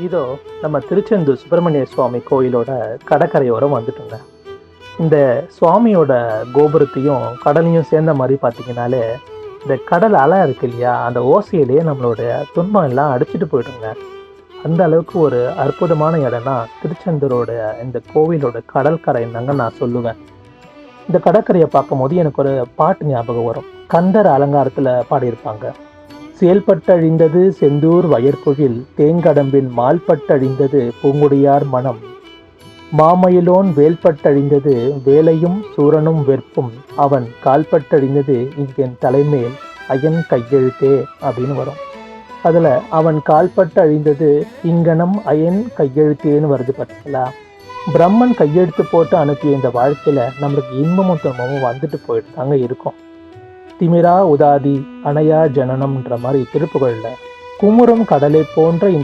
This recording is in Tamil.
இதோ நம்ம திருச்செந்தூர் சுப்பிரமணிய சுவாமி கோயிலோட கடற்கரையோரம் வந்துட்டுங்க. இந்த சுவாமியோட கோபுரத்தையும் கடலையும் சேர்ந்த மாதிரி பார்த்தீங்கன்னாலே, இந்த கடல் அலை இருக்கு இல்லையா, அந்த ஓசையிலேயே நம்மளுடைய துன்பம் எல்லாம் அடிச்சுட்டு போயிடுங்க. அந்த அளவுக்கு ஒரு அற்புதமான இடம்னா திருச்செந்தூரோட இந்த கோவிலோட கடற்கரை தாங்க நான் சொல்லுவேன். இந்த கடற்கரையை பார்க்கும்போது எனக்கு ஒரு பாட்டு ஞாபகம் வரும். கந்தர் அலங்காரத்தில் பாடியிருப்பாங்க. செயல்பட்டழிந்தது செந்தூர் வயற்குழில் தேங்கடம்பின் மால்பட்டழிந்தது பூங்குடியார் மனம், மாமயிலோன் வேல்பட்டழிந்தது வேலையும் சூரனும் வெற்பும் அவன் கால்பட்டழிந்தது இங்கென் தலைமேல் அயன் கையெழுத்தே அப்படின்னு வரும். அதில் அவன் கால்பட்டு அழிந்தது இங்கனம் அயன் கையெழுத்தேன்னு வருது பார்த்தீங்களா. பிரம்மன் கையெழுத்து போட்டு அனுப்பிய இந்த வாழ்க்கையில் நம்மளுக்கு இன்பமும் துன்பமும் வந்துட்டு போயிட்டு தாங்க இருக்கும். திமிரா உதாதி அணையா ஜனனம்ன்ற மாதிரி திருப்புகழ்ல குமுறும் கடலை போன்ற இந்த